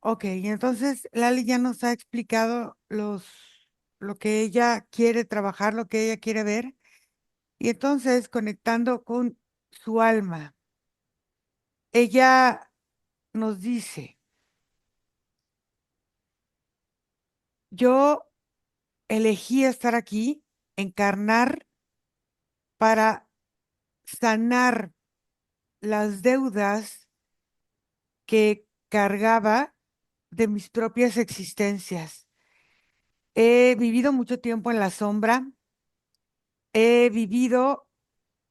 Ok, y entonces Lali ya nos ha explicado lo que ella quiere trabajar, lo que ella quiere ver, y entonces conectando con su alma, ella nos dice, yo elegí estar aquí, encarnar para sanar las deudas que cargaba de mis propias existencias. He vivido mucho tiempo en la sombra, he vivido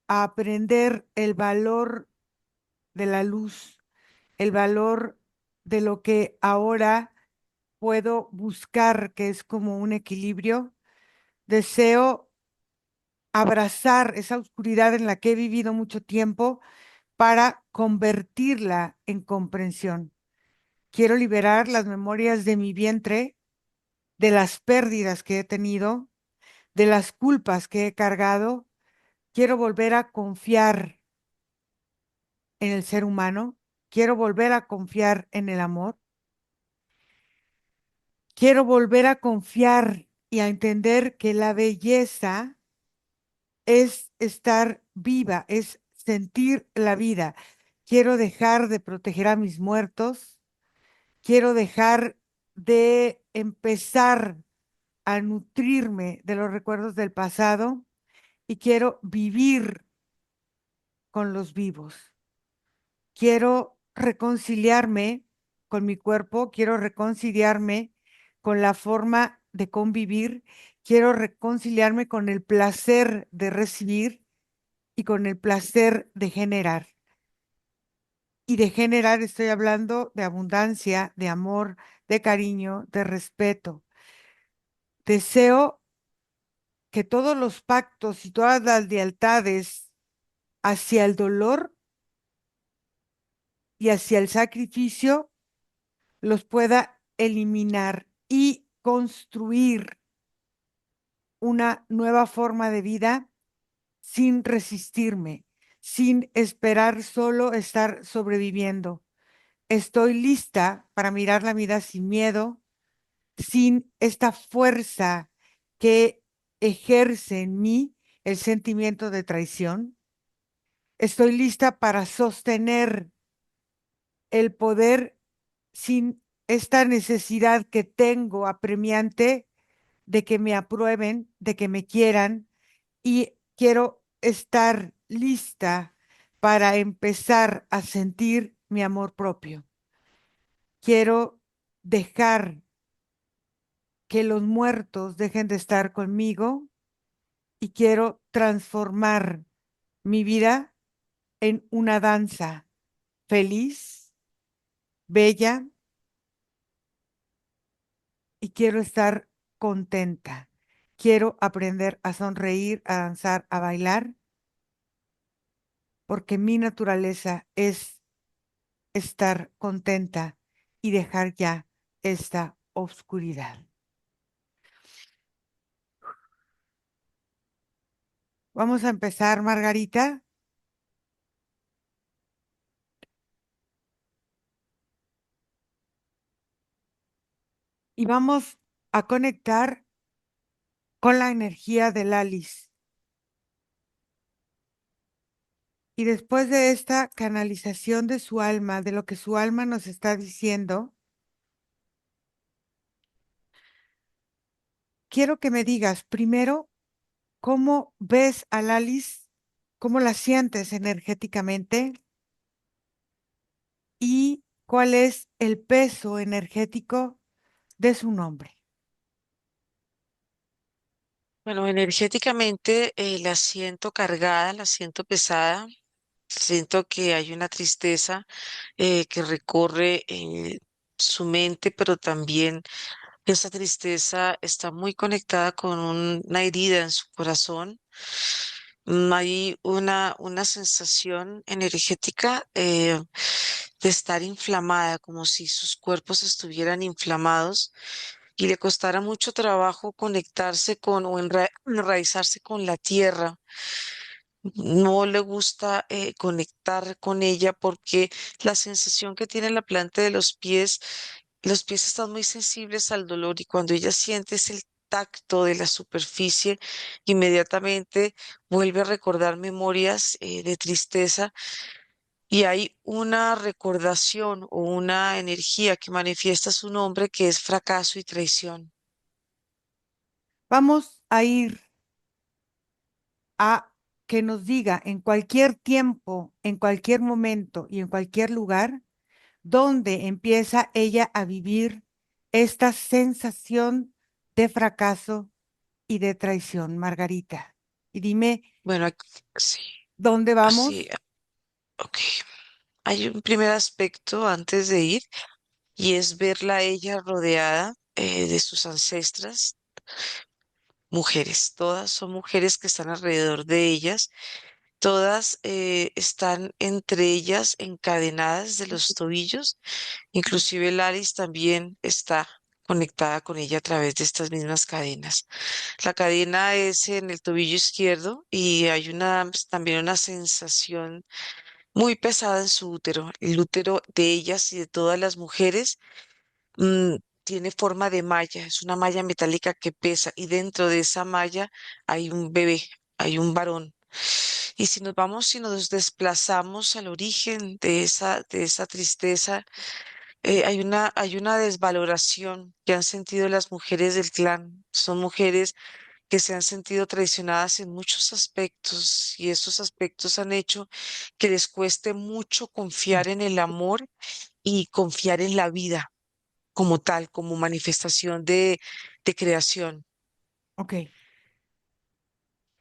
a aprender el valor de la luz, el valor de lo que ahora puedo buscar, que es como un equilibrio. Deseo abrazar esa oscuridad en la que he vivido mucho tiempo para convertirla en comprensión. Quiero liberar las memorias de mi vientre, de las pérdidas que he tenido, de las culpas que he cargado. Quiero volver a confiar en el ser humano. Quiero volver a confiar en el amor. Quiero volver a confiar y a entender que la belleza es estar viva, es sentir la vida. Quiero dejar de proteger a mis muertos. Quiero dejar de empezar a nutrirme de los recuerdos del pasado y quiero vivir con los vivos. Quiero reconciliarme con mi cuerpo, quiero reconciliarme con la forma de convivir, quiero reconciliarme con el placer de recibir y con el placer de generar. Y de generar estoy hablando de abundancia, de amor, de cariño, de respeto. Deseo que todos los pactos y todas las lealtades hacia el dolor y hacia el sacrificio los pueda eliminar y construir una nueva forma de vida sin resistirme, sin esperar solo estar sobreviviendo. Estoy lista para mirar la vida sin miedo, sin esta fuerza que ejerce en mí el sentimiento de traición. Estoy lista para sostener el poder sin esta necesidad que tengo apremiante de que me aprueben, de que me quieran, y quiero estar lista para empezar a sentir mi amor propio. Quiero dejar que los muertos dejen de estar conmigo y quiero transformar mi vida en una danza feliz, bella, y quiero estar contenta. Quiero aprender a sonreír, a danzar, a bailar, porque mi naturaleza es estar contenta y dejar ya esta oscuridad. Vamos a empezar, Margarita, y vamos a conectar con la energía del Alice. Y después de esta canalización de su alma, de lo que su alma nos está diciendo, quiero que me digas primero cómo ves a Alice, cómo la sientes energéticamente y cuál es el peso energético de su nombre. Bueno, energéticamente la siento cargada, la siento pesada, siento que hay una tristeza que recorre su mente, pero también esa tristeza está muy conectada con una herida en su corazón. Hay una sensación energética de estar inflamada, como si sus cuerpos estuvieran inflamados y le costara mucho trabajo conectarse con o enraizarse con la tierra. No le gusta conectar con ella porque la sensación que tiene en la planta de los pies los pies están muy sensibles al dolor y cuando ella siente el tacto de la superficie, inmediatamente vuelve a recordar memorias de tristeza y hay una recordación o una energía que manifiesta su nombre que es fracaso y traición. Vamos a ir a que nos diga en cualquier tiempo, en cualquier momento y en cualquier lugar, dónde empieza ella a vivir esta sensación de fracaso y de traición, Margarita. Y dime, Bueno, sí, ¿dónde sí, vamos? ok. Hay un primer aspecto antes de ir y es verla a ella rodeada de sus ancestras, mujeres. Todas son mujeres que están alrededor de ellas. Todas están entre ellas encadenadas de los tobillos. Inclusive Laris también está conectada con ella a través de estas mismas cadenas. La cadena es en el tobillo izquierdo y hay también una sensación muy pesada en su útero. El útero de ellas y de todas las mujeres mm, tiene forma de malla, es una malla metálica que pesa y dentro de esa malla hay un bebé, hay un varón. Y si nos desplazamos al origen de esa tristeza, hay una desvaloración que han sentido las mujeres del clan. Son mujeres que se han sentido traicionadas en muchos aspectos y esos aspectos han hecho que les cueste mucho confiar en el amor y confiar en la vida como tal, como manifestación de creación. Ok,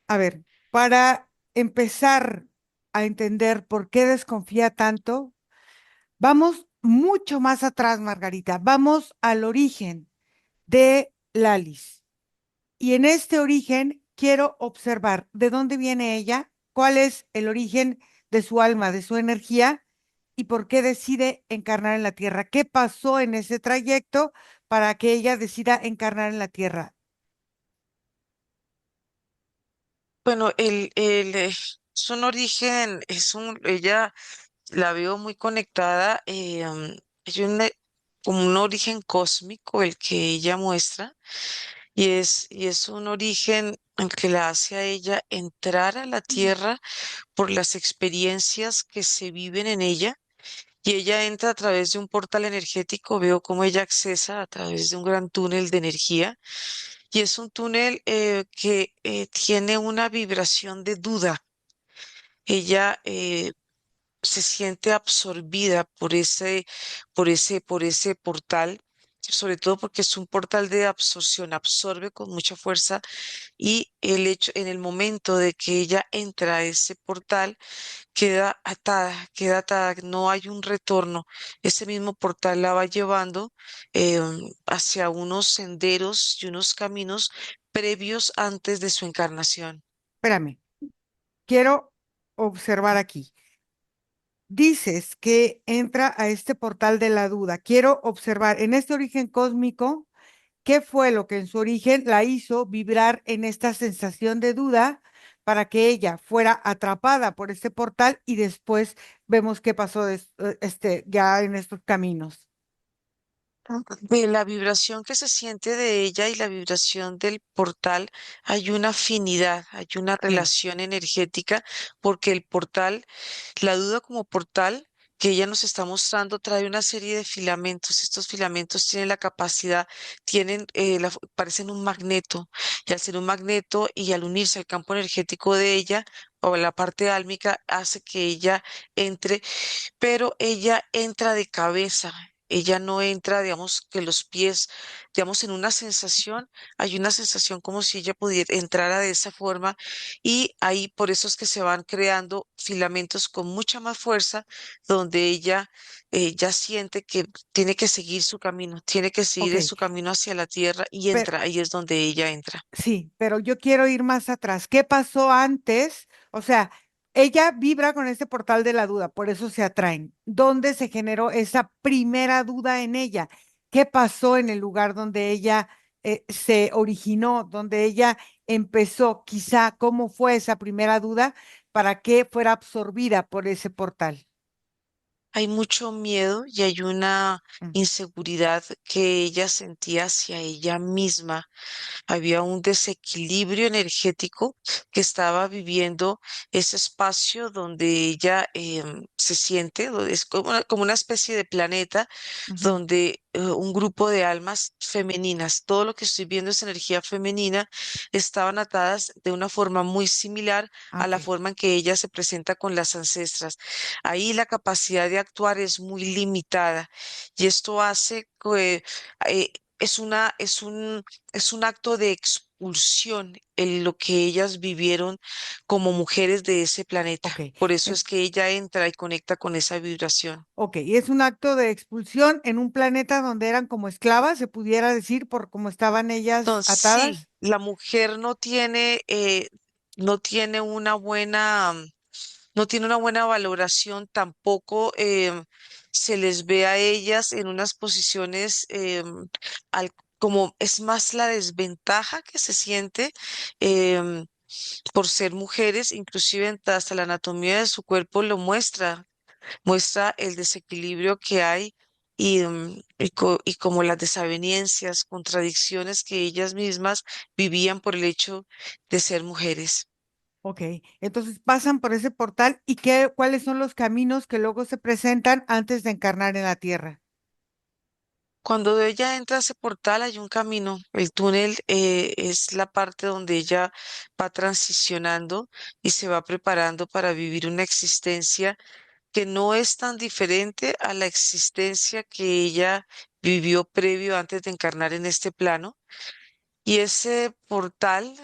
a ver, para empezar a entender por qué desconfía tanto, vamos mucho más atrás, Margarita. Vamos al origen de Lalis. Y en este origen quiero observar de dónde viene ella, cuál es el origen de su alma, de su energía y por qué decide encarnar en la tierra. ¿Qué pasó en ese trayecto para que ella decida encarnar en la tierra? Bueno, es un origen, ella la veo muy conectada, hay como un origen cósmico el que ella muestra y es un origen el que la hace a ella entrar a la tierra por las experiencias que se viven en ella. Y ella entra a través de un portal energético, veo cómo ella accesa a través de un gran túnel de energía. Y es un túnel que tiene una vibración de duda. Ella se siente absorbida por ese portal, sobre todo porque es un portal de absorción, absorbe con mucha fuerza y el hecho, en el momento de que ella entra a ese portal, queda atada, no hay un retorno. Ese mismo portal la va llevando hacia unos senderos y unos caminos previos antes de su encarnación. Espérame, quiero observar aquí. Dices que entra a este portal de la duda. Quiero observar en este origen cósmico. ¿Qué fue lo que en su origen la hizo vibrar en esta sensación de duda para que ella fuera atrapada por este portal y después vemos qué pasó ya en estos caminos? De la vibración que se siente de ella y la vibración del portal, hay una afinidad, hay una Sí, relación energética, porque el portal, la duda como portal que ella nos está mostrando, trae una serie de filamentos. Estos filamentos tienen la capacidad, parecen un magneto, y al ser un magneto y al unirse al campo energético de ella, o la parte álmica, hace que ella entre, pero ella entra de cabeza. Ella no entra, digamos, que los pies, digamos, en una sensación, hay una sensación como si ella pudiera entrar de esa forma y ahí por eso es que se van creando filamentos con mucha más fuerza, donde ella ya siente que tiene que seguir su camino, tiene que ok, seguir su camino hacia la tierra y pero entra, ahí es donde ella entra. sí, pero yo quiero ir más atrás. ¿Qué pasó antes? O sea, ella vibra con este portal de la duda, por eso se atraen. ¿Dónde se generó esa primera duda en ella? ¿Qué pasó en el lugar donde ella se originó, donde ella empezó? Quizá, ¿cómo fue esa primera duda para que fuera absorbida por ese portal? hay mucho miedo y hay una Mm, inseguridad que ella sentía hacia ella misma. Había un desequilibrio energético que estaba viviendo ese espacio donde ella se siente, es como una especie de planeta ujú. donde un grupo de almas femeninas, todo lo que estoy viendo es energía femenina, estaban atadas de una forma muy similar Ah, a ok, la forma en que ella se presenta con las ancestras. Ahí la capacidad de actuar es muy limitada y esto hace que es un acto de expulsión en lo que ellas vivieron como mujeres de ese planeta. ok. Por eso En- es que ella entra y conecta con esa vibración. ok, y es un acto de expulsión en un planeta donde eran como esclavas, se pudiera decir, por cómo estaban ellas Entonces, sí, atadas. la mujer no tiene una buena, no tiene una buena valoración, tampoco se les ve a ellas en unas posiciones como es más la desventaja que se siente em, por ser mujeres, inclusive hasta la anatomía de su cuerpo lo muestra, muestra el desequilibrio que hay y como las desavenencias, contradicciones que ellas mismas vivían por el hecho de ser mujeres. Ok, entonces pasan por ese portal y ¿cuáles son los caminos que luego se presentan antes de encarnar en la Tierra? Cuando ella entra a ese portal hay un camino. El túnel es la parte donde ella va transicionando y se va preparando para vivir una existencia que no es tan diferente a la existencia que ella vivió previo antes de encarnar en este plano. Y ese portal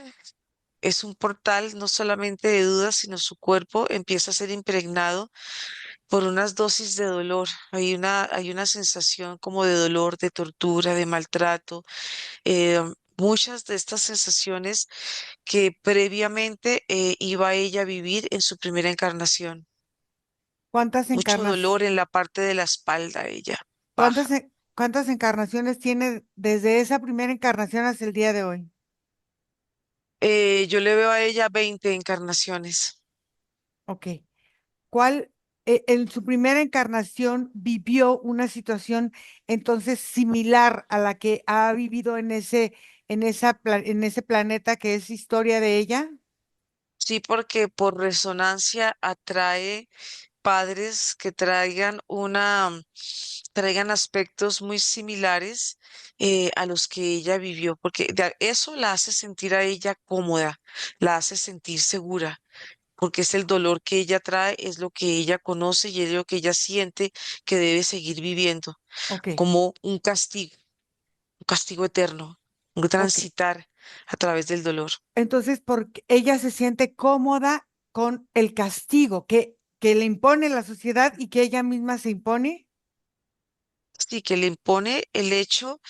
es un portal no solamente de dudas, sino su cuerpo empieza a ser impregnado por unas dosis de dolor. Hay una sensación como de dolor, de tortura, de maltrato. eh, Muchas de estas sensaciones que previamente iba ella a vivir en su primera encarnación. ¿Cuántas Mucho encarnas, dolor en la parte de la espalda, ella cuántas, baja. cuántas encarnaciones tiene desde esa primera encarnación hasta el día de hoy? Yo le veo a ella 20 encarnaciones. Ok. ¿Cuál, en su primera encarnación vivió una situación entonces similar a la que ha vivido en ese planeta que es historia de ella? Sí, porque por resonancia atrae padres que traigan aspectos muy similares a los que ella vivió, porque eso la hace sentir a ella cómoda, la hace sentir segura, porque es el dolor que ella trae, es lo que ella conoce y es lo que ella siente que debe seguir viviendo, Ok, como un castigo eterno, un ok. transitar a través del dolor. Entonces, porque ella se siente cómoda con el castigo que le impone la sociedad y que ella misma se impone. Sí, que le impone el hecho,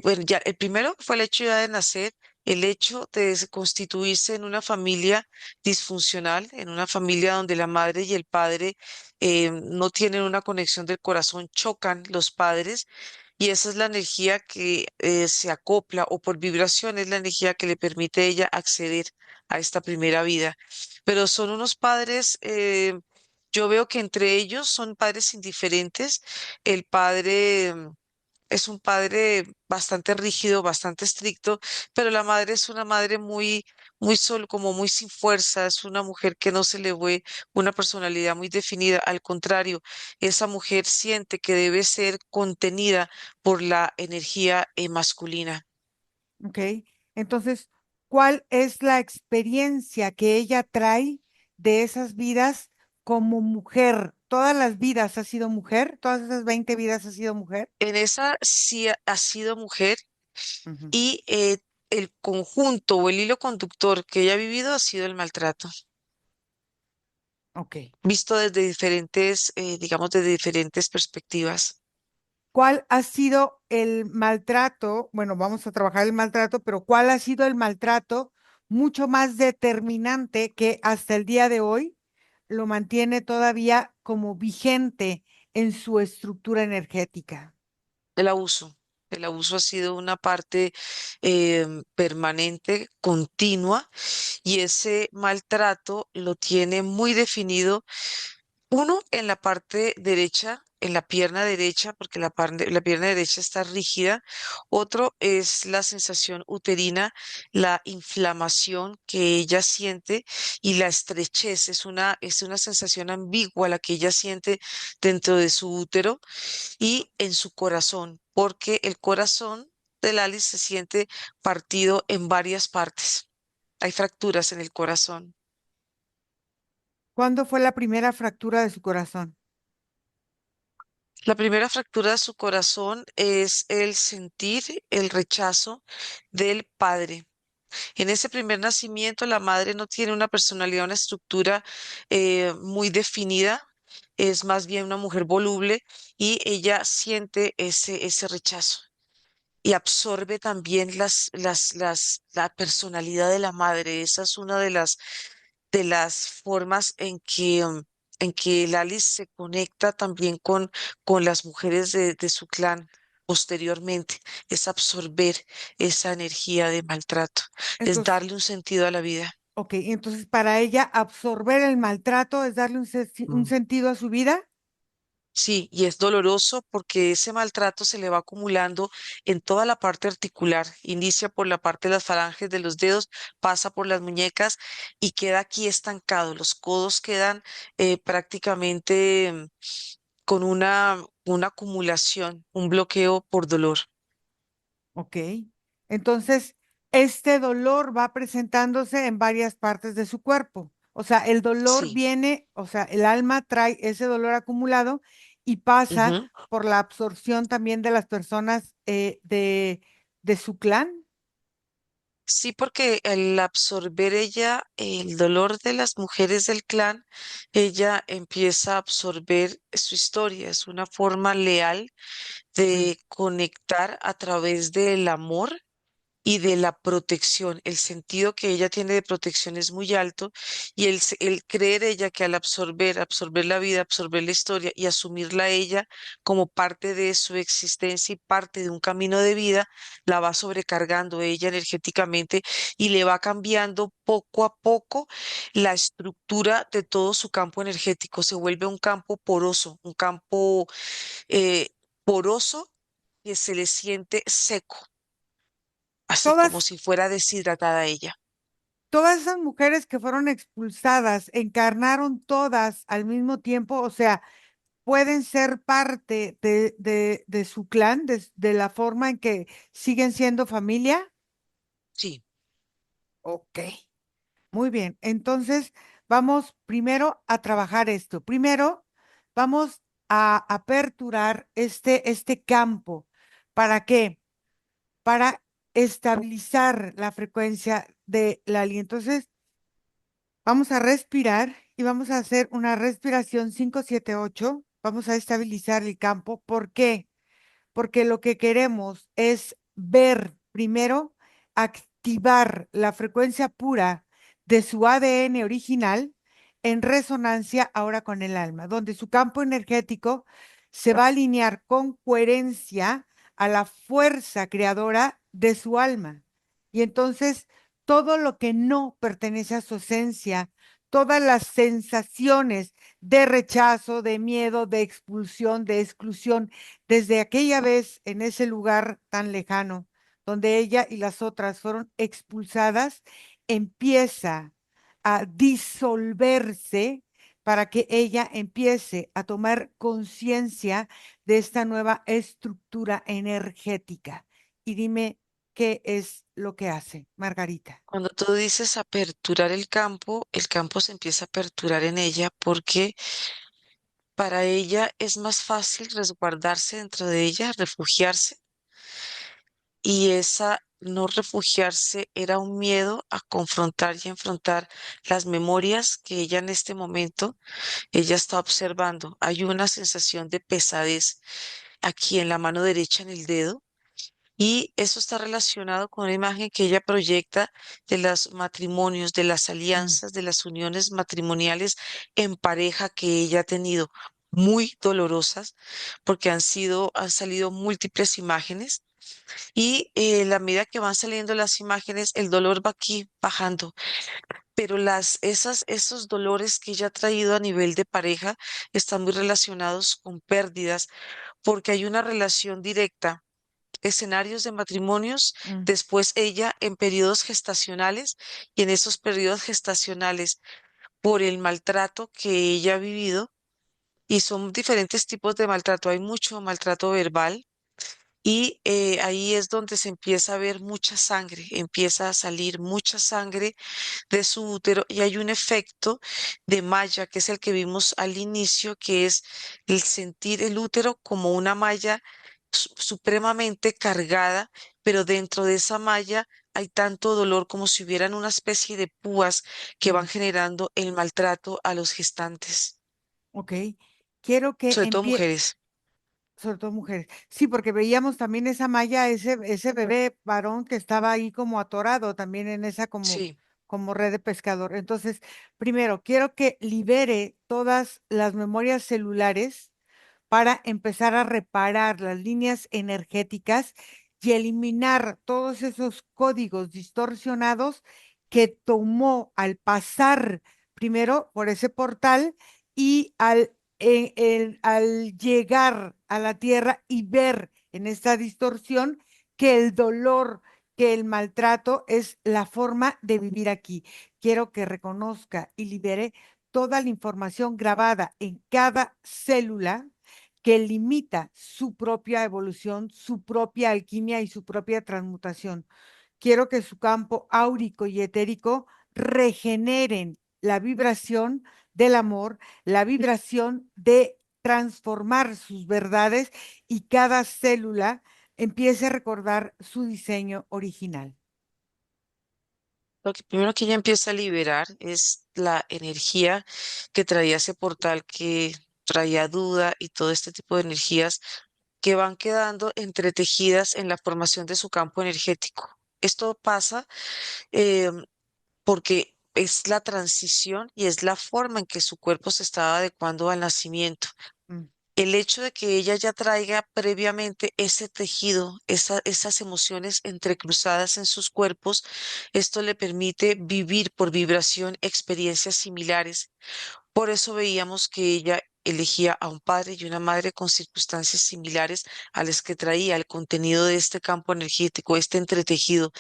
bueno, ya, el primero fue el hecho ya de nacer, el hecho de constituirse en una familia disfuncional, en una familia donde la madre y el padre no tienen una conexión del corazón, chocan los padres y esa es la energía que se acopla o por vibración es la energía que le permite a ella acceder a esta primera vida. Pero son unos padres, yo veo que entre ellos son padres indiferentes. El padre es un padre bastante rígido, bastante estricto, pero la madre es una madre muy solo, como muy sin fuerza, es una mujer que no se le ve una personalidad muy definida. Al contrario, esa mujer siente que debe ser contenida por la energía masculina. Ok. Entonces, ¿cuál es la experiencia que ella trae de esas vidas como mujer? ¿Todas las vidas ha sido mujer? ¿Todas esas 20 vidas ha sido mujer? En esa sí ha sido mujer Ujú. y el conjunto o el hilo conductor que ella ha vivido ha sido el maltrato. Ok. Visto desde diferentes, digamos, desde diferentes perspectivas. ¿Cuál ha sido el maltrato? Bueno, vamos a trabajar el maltrato, pero ¿cuál ha sido el maltrato mucho más determinante que hasta el día de hoy lo mantiene todavía como vigente en su estructura energética? El abuso. El abuso ha sido una parte permanente, continua, y ese maltrato lo tiene muy definido, uno, en la parte derecha en la pierna derecha, porque la pierna derecha está rígida. Otro es la sensación uterina, la inflamación que ella siente y la estrechez. Es una sensación ambigua la que ella siente dentro de su útero y en su corazón, porque el corazón de Lali se siente partido en varias partes. Hay fracturas en el corazón. ¿Cuándo fue la primera fractura de su corazón? La primera fractura de su corazón es el sentir el rechazo del padre. En ese primer nacimiento, la madre no tiene una personalidad, una estructura muy definida, es más bien una mujer voluble y ella siente ese rechazo y absorbe también la personalidad de la madre. Esa es una de las formas en que Lali se conecta también con las mujeres de su clan posteriormente, es absorber esa energía de maltrato, es Entonces, darle un sentido a la vida. ok, entonces para ella absorber el maltrato es darle un Mm. sentido a su vida. Sí, y es doloroso porque ese maltrato se le va acumulando en toda la parte articular. Inicia por la parte de las falanges de los dedos, pasa por las muñecas y queda aquí estancado. Los codos quedan prácticamente con una acumulación, un bloqueo por dolor. Ok. Entonces, este dolor va presentándose en varias partes de su cuerpo. O sea, el dolor Sí. viene, o sea, el alma trae ese dolor acumulado y pasa Ujú. por la absorción también de las personas de su clan. Sí, porque al absorber ella el dolor de las mujeres del clan, ella empieza a absorber su historia. Es una forma leal Mm. de conectar a través del amor y de la protección. El sentido que ella tiene de protección es muy alto y el creer ella que al absorber la vida, absorber la historia y asumirla a ella como parte de su existencia y parte de un camino de vida, la va sobrecargando ella energéticamente y le va cambiando poco a poco la estructura de todo su campo energético. Se vuelve un campo poroso, un campo eh, poroso que se le siente seco, así como Todas, si fuera deshidratada ella. todas esas mujeres que fueron expulsadas encarnaron todas al mismo tiempo, o sea, pueden ser parte de su clan, de la forma en que siguen siendo familia. Sí. Ok, muy bien. Entonces, vamos primero a trabajar esto. Primero, vamos a aperturar este campo. ¿Para qué? Para estabilizar la frecuencia de la aliento. Entonces, vamos a respirar y vamos a hacer una respiración 5-7-8. Vamos a estabilizar el campo. ¿Por qué? Porque lo que queremos es ver primero, activar la frecuencia pura de su ADN original en resonancia ahora con el alma, donde su campo energético se va a alinear con coherencia a la fuerza creadora de su alma. Y entonces todo lo que no pertenece a su esencia, todas las sensaciones de rechazo, de miedo, de expulsión, de exclusión, desde aquella vez en ese lugar tan lejano, donde ella y las otras fueron expulsadas, empieza a disolverse para que ella empiece a tomar conciencia de esta nueva estructura energética. Y dime qué es lo que hace, Margarita. Cuando tú dices aperturar el campo se empieza a aperturar en ella porque para ella es más fácil resguardarse dentro de ella, refugiarse, y esa no refugiarse era un miedo a confrontar y enfrentar las memorias que ella en este momento ella está observando. Hay una sensación de pesadez aquí en la mano derecha, en el dedo. Y eso está relacionado con una imagen que ella proyecta de los matrimonios, de las Mm. alianzas, de las uniones matrimoniales en pareja que ella ha tenido, muy dolorosas, porque han salido múltiples imágenes y la medida que van saliendo las imágenes, el dolor va aquí bajando pero esos dolores que ella ha traído a nivel de pareja están muy relacionados con pérdidas, porque hay una relación directa, escenarios de matrimonios, Mm, después ella en periodos gestacionales y en esos periodos gestacionales por el maltrato que ella ha vivido, y son diferentes tipos de maltrato, hay mucho maltrato verbal. Y ahí es donde se empieza a ver mucha sangre, empieza a salir mucha sangre de su útero y hay un efecto de malla, que es el que vimos al inicio, que es el sentir el útero como una malla supremamente cargada, pero dentro de esa malla hay tanto dolor como si hubieran una especie de púas que mm, van generando el maltrato a los gestantes, ok. Quiero que sobre todo empiece, mujeres. sobre todo mujeres. Sí, porque veíamos también esa Maya, ese bebé varón que estaba ahí como atorado también en esa Sí, como red de pescador. Entonces, primero, quiero que libere todas las memorias celulares para empezar a reparar las líneas energéticas y eliminar todos esos códigos distorsionados que tomó al pasar primero por ese portal y al llegar a la tierra y ver en esta distorsión que el dolor, que el maltrato es la forma de vivir aquí. Quiero que reconozca y libere toda la información grabada en cada célula que limita su propia evolución, su propia alquimia y su propia transmutación. Quiero que su campo áurico y etérico regeneren la vibración del amor, la vibración de transformar sus verdades y cada célula empiece a recordar su diseño original. lo que primero que ella empieza a liberar es la energía que traía ese portal, que traía duda y todo este tipo de energías que van quedando entretejidas en la formación de su campo energético. Esto pasa eh, porque es la transición y es la forma en que su cuerpo se estaba adecuando al nacimiento. Mm, El hecho de que ella ya traiga previamente ese tejido, esas emociones entrecruzadas en sus cuerpos, esto le permite vivir por vibración experiencias similares. Por eso veíamos que ella elegía a un padre y una madre con circunstancias similares a las que traía el contenido de este campo energético, este entretejido.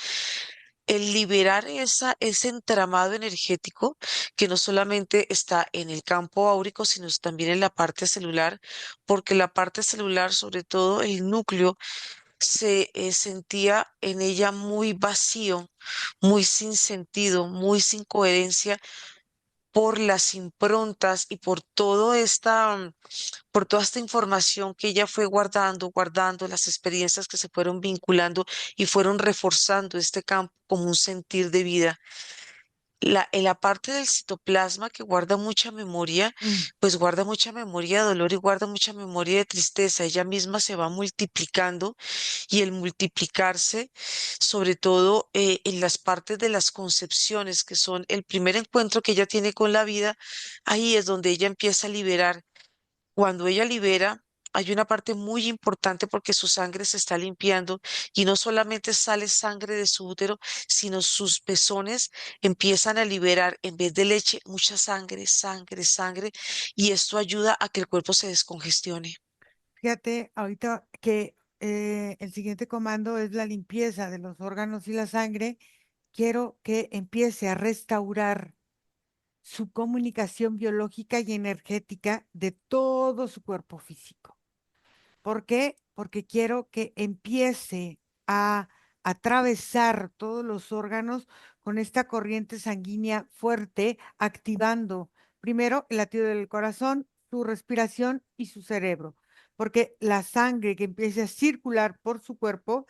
El liberar ese entramado energético que no solamente está en el campo áurico, sino también en la parte celular, porque la parte celular, sobre todo el núcleo, se sentía en ella muy vacío, muy sin sentido, muy sin coherencia por las improntas y por toda esta información que ella fue guardando, las experiencias que se fueron vinculando y fueron reforzando este campo como un sentir de vida. En la parte del citoplasma que guarda mucha memoria, mm. pues guarda mucha memoria de dolor y guarda mucha memoria de tristeza. Ella misma se va multiplicando y el multiplicarse, sobre todo en las partes de las concepciones, que son el primer encuentro que ella tiene con la vida, ahí es donde ella empieza a liberar. Cuando ella libera, hay una parte muy importante porque su sangre se está limpiando y no solamente sale sangre de su útero, sino sus pezones empiezan a liberar en vez de leche mucha sangre, sangre, sangre, y esto ayuda a que el cuerpo se descongestione. Fíjate, ahorita que el siguiente comando es la limpieza de los órganos y la sangre. Quiero que empiece a restaurar su comunicación biológica y energética de todo su cuerpo físico. ¿Por qué? Porque quiero que empiece a atravesar todos los órganos con esta corriente sanguínea fuerte, activando primero el latido del corazón, su respiración y su cerebro, porque la sangre que empiece a circular por su cuerpo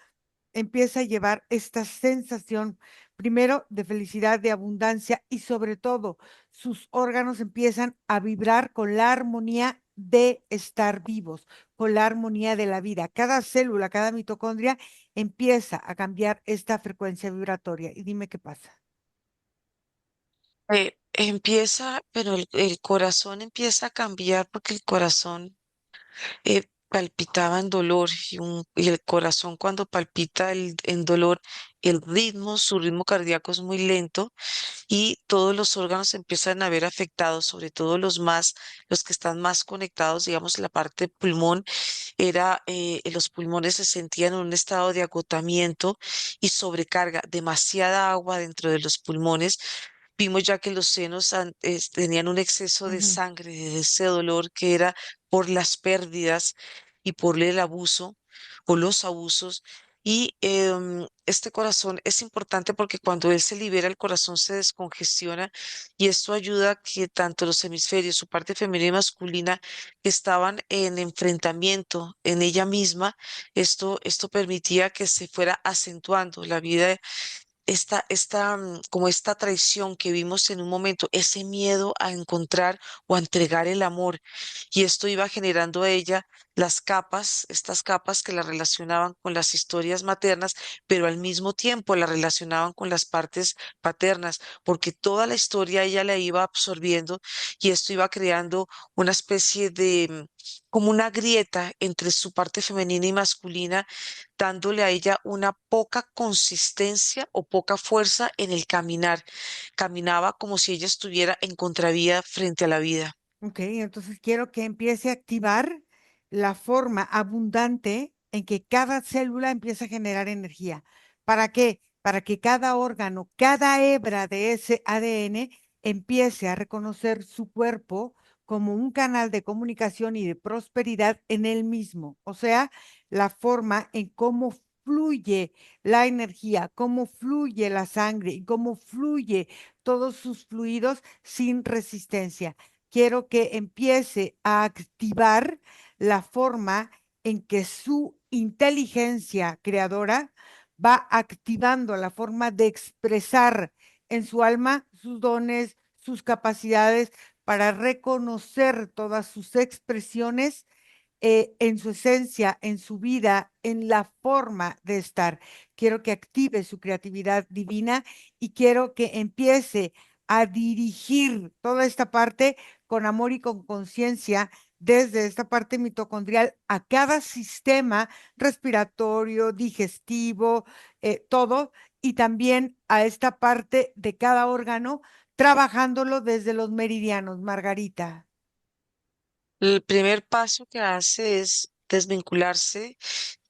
empieza a llevar esta sensación, primero de felicidad, de abundancia y sobre todo sus órganos empiezan a vibrar con la armonía de estar vivos, con la armonía de la vida. Cada célula, cada mitocondria empieza a cambiar esta frecuencia vibratoria. Y dime qué pasa. Empieza, pero el corazón empieza a cambiar porque el corazón palpitaba en dolor y el corazón cuando palpita en dolor, el ritmo, su ritmo cardíaco es muy lento y todos los órganos se empiezan a ver afectados, sobre todo los que están más conectados, digamos, la parte pulmón los pulmones se sentían en un estado de agotamiento y sobrecarga, demasiada agua dentro de los pulmones. Vimos ya que los senos tenían un exceso de Ujú. sangre, de ese dolor que era por las pérdidas y por el abuso o los abusos. Y este corazón es importante porque cuando él se libera, el corazón se descongestiona y esto ayuda a que tanto los hemisferios, su parte femenina y masculina, que estaban en enfrentamiento en ella misma, esto permitía que se fuera acentuando la vida como esta traición que vimos en un momento, ese miedo a encontrar o a entregar el amor. Y esto iba generando a ella las capas, estas capas que la relacionaban con las historias maternas, pero al mismo tiempo la relacionaban con las partes paternas, porque toda la historia ella la iba absorbiendo y esto iba creando una especie de como una grieta entre su parte femenina y masculina, dándole a ella una poca consistencia o poca fuerza en el caminar. Caminaba como si ella estuviera en contravía frente a la vida. Ok, entonces quiero que empiece a activar la forma abundante en que cada célula empieza a generar energía. ¿Para qué? Para que cada órgano, cada hebra de ese ADN empiece a reconocer su cuerpo como un canal de comunicación y de prosperidad en él mismo. O sea, la forma en cómo fluye la energía, cómo fluye la sangre y cómo fluye todos sus fluidos sin resistencia. Quiero que empiece a activar la forma en que su inteligencia creadora va activando la forma de expresar en su alma sus dones, sus capacidades para reconocer todas sus expresiones en su esencia, en su vida, en la forma de estar. Quiero que active su creatividad divina y quiero que empiece a dirigir toda esta parte con amor y con conciencia desde esta parte mitocondrial a cada sistema respiratorio, digestivo, todo, y también a esta parte de cada órgano, trabajándolo desde los meridianos, Margarita. El primer paso que hace es desvincularse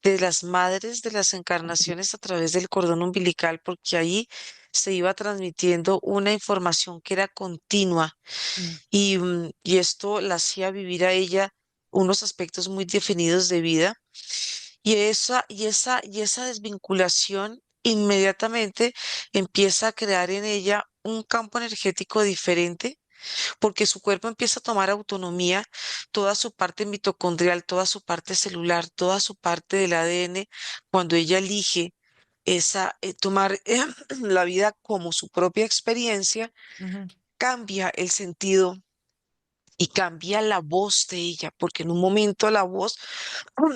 de las madres de las encarnaciones a través del cordón umbilical, porque ahí se iba transmitiendo una información que era continua Mm. y esto la hacía vivir a ella unos aspectos muy definidos de vida y esa desvinculación inmediatamente empieza a crear en ella un campo energético diferente porque su cuerpo empieza a tomar autonomía, toda su parte mitocondrial, toda su parte celular, toda su parte del ADN, cuando ella elige tomar la vida como su propia experiencia, Ujú. cambia el sentido y cambia la voz de ella, porque en un momento la voz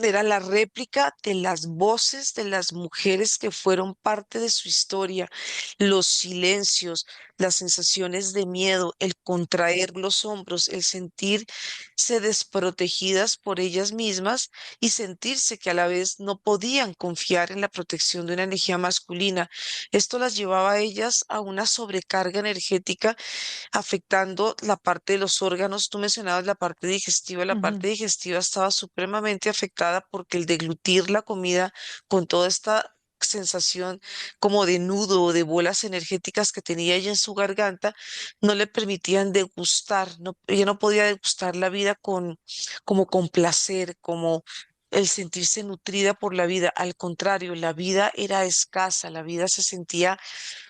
era la réplica de las voces de las mujeres que fueron parte de su historia, los silencios, las sensaciones de miedo, el contraer los hombros, el sentirse desprotegidas por ellas mismas y sentirse que a la vez no podían confiar en la protección de una energía masculina. Esto las llevaba a ellas a una sobrecarga energética afectando la parte de los órganos. Tú mencionabas la Ujú. parte digestiva estaba supremamente afectada porque el deglutir la comida con toda esta sensación como de nudo o de bolas energéticas que tenía ella en su garganta, no le permitían degustar, no, ella no podía degustar la vida como con placer, como el sentirse nutrida por la vida. Al contrario, la vida era escasa, la vida se sentía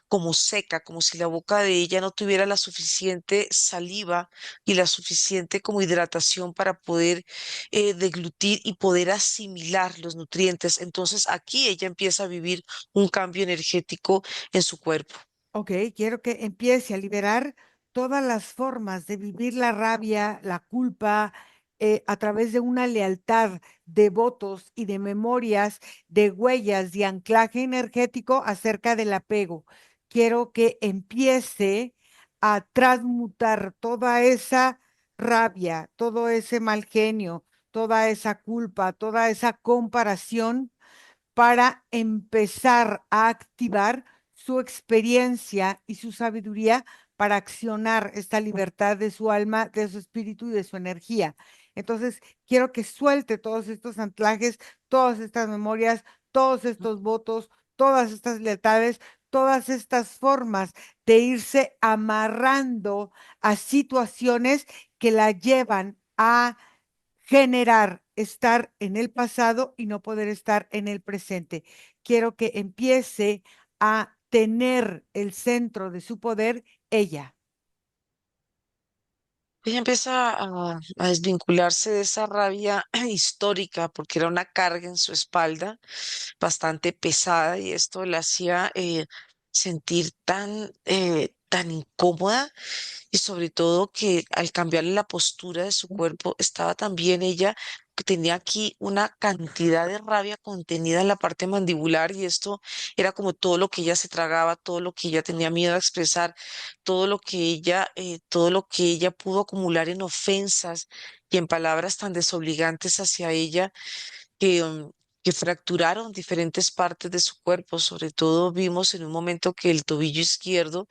como seca, como si la boca de ella no tuviera la suficiente saliva y la suficiente como hidratación para poder deglutir y poder asimilar los nutrientes. Entonces aquí ella empieza a vivir un cambio energético en su cuerpo. Ok, quiero que empiece a liberar todas las formas de vivir la rabia, la culpa, a través de una lealtad de votos y de memorias, de huellas, de anclaje energético acerca del apego. Quiero que empiece a transmutar toda esa rabia, todo ese mal genio, toda esa culpa, toda esa comparación para empezar a activar su experiencia y su sabiduría para accionar esta libertad de su alma, de su espíritu y de su energía. Entonces, quiero que suelte todos estos anclajes, todas estas memorias, todos estos votos, todas estas lealtades, todas estas formas de irse amarrando a situaciones que la llevan a generar estar en el pasado y no poder estar en el presente. Quiero que empiece a tener el centro de su poder ella. Ella empieza a desvincularse de esa rabia histórica porque era una carga en su espalda bastante pesada y esto la hacía sentir tan incómoda y sobre todo que al cambiarle la postura de su cuerpo estaba también ella que tenía aquí una cantidad de rabia contenida en la parte mandibular y esto era como todo lo que ella se tragaba, todo lo que ella tenía miedo a expresar, todo lo que ella pudo acumular en ofensas y en palabras tan desobligantes hacia ella que, que fracturaron diferentes partes de su cuerpo. Sobre todo vimos en un momento que el tobillo izquierdo,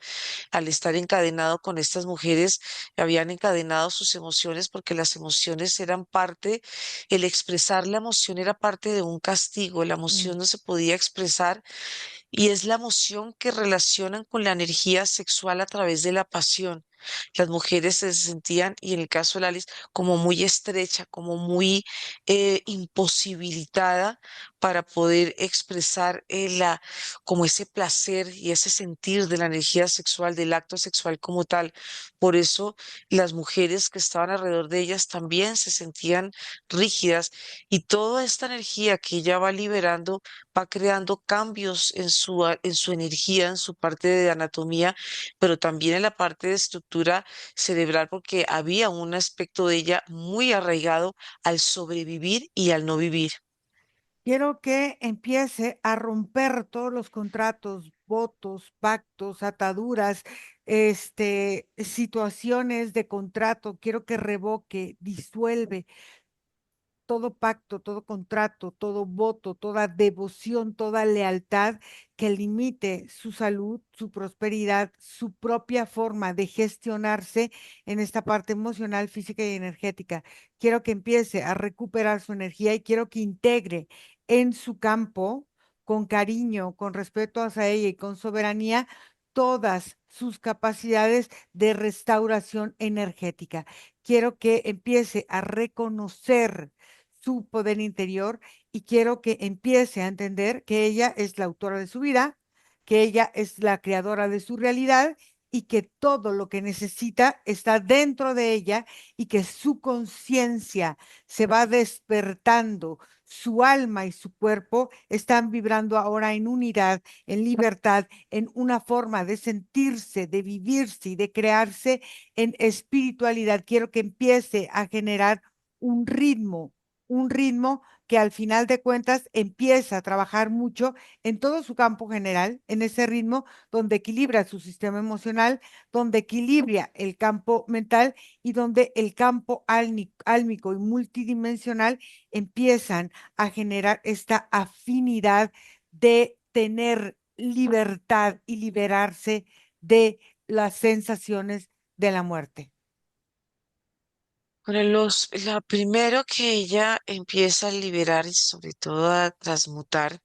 al estar encadenado con estas mujeres, habían encadenado sus emociones porque las emociones eran parte, el expresar la emoción era parte de un castigo, la Mm. emoción no se podía expresar y es la emoción que relacionan con la energía sexual a través de la pasión. Las mujeres se sentían, y en el caso de Alice, como muy estrecha, como muy imposibilitada para poder expresar como ese placer y ese sentir de la energía sexual, del acto sexual como tal. Por eso las mujeres que estaban alrededor de ellas también se sentían rígidas y toda esta energía que ella va liberando va creando cambios en en su energía, en su parte de anatomía, pero también en la parte de estructura cerebral, porque había un aspecto de ella muy arraigado al sobrevivir y al no vivir. Quiero que empiece a romper todos los contratos, votos, pactos, ataduras, situaciones de contrato. Quiero que revoque, disuelve todo pacto, todo contrato, todo voto, toda devoción, toda lealtad que limite su salud, su prosperidad, su propia forma de gestionarse en esta parte emocional, física y energética. Quiero que empiece a recuperar su energía y quiero que integre en su campo, con cariño, con respeto hacia ella y con soberanía, todas sus capacidades de restauración energética. Quiero que empiece a reconocer su poder interior y quiero que empiece a entender que ella es la autora de su vida, que ella es la creadora de su realidad y que todo lo que necesita está dentro de ella y que su conciencia se va despertando, su alma y su cuerpo están vibrando ahora en unidad, en libertad, en una forma de sentirse, de vivirse y de crearse en espiritualidad. Quiero que empiece a generar un ritmo un ritmo que al final de cuentas empieza a trabajar mucho en todo su campo general, en ese ritmo donde equilibra su sistema emocional, donde equilibra el campo mental y donde el campo álmico y multidimensional empiezan a generar esta afinidad de tener libertad y liberarse de las sensaciones de la muerte. Bueno, la primero que ella empieza a liberar y sobre todo a transmutar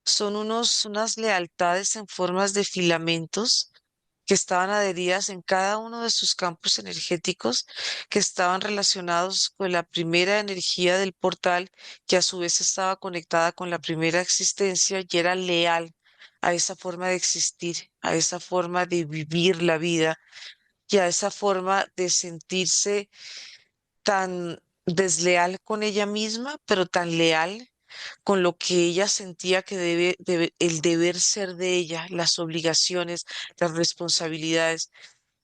son unas lealtades en formas de filamentos que estaban adheridas en cada uno de sus campos energéticos, que estaban relacionados con la primera energía del portal, que a su vez estaba conectada con la primera existencia y era leal a esa forma de existir, a esa forma de vivir la vida y a esa forma de sentirse tan desleal con ella misma, pero tan leal con lo que ella sentía que el deber ser de ella, las obligaciones, las responsabilidades.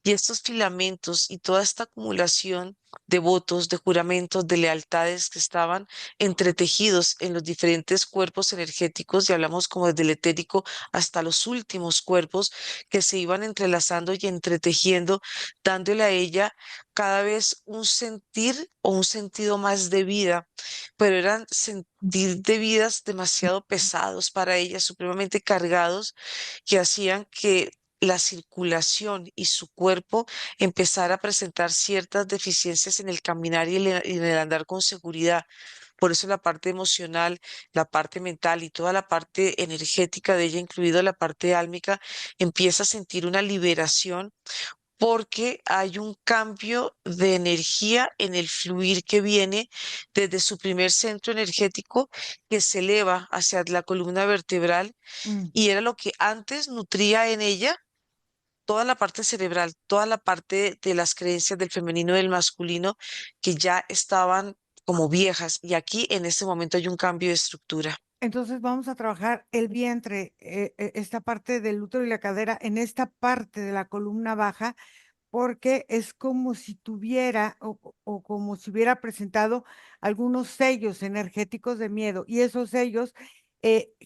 Y estos filamentos y toda esta acumulación de votos, de juramentos, de lealtades que estaban entretejidos en los diferentes cuerpos energéticos, y hablamos como desde el etérico hasta los últimos cuerpos que se iban entrelazando y entretejiendo, dándole a ella cada vez un sentir o un sentido más de vida, pero eran sentir de vidas demasiado pesados para ella, supremamente cargados, que hacían que la circulación y su cuerpo empezara a presentar ciertas deficiencias en el caminar y en el andar con seguridad. Por eso la parte emocional, la parte mental y toda la parte energética de ella, incluida la parte álmica, empieza a sentir una liberación porque hay un cambio de energía en el fluir que viene desde su primer centro energético, que se eleva hacia la columna vertebral, Mm. y era lo que antes nutría en ella toda la parte cerebral, toda la parte de las creencias del femenino y del masculino, que ya estaban como viejas, y aquí en este momento hay un cambio de estructura. Entonces vamos a trabajar el vientre, esta parte del útero y la cadera, en esta parte de la columna baja, porque es como si tuviera o como si hubiera presentado algunos sellos energéticos de miedo, y esos sellos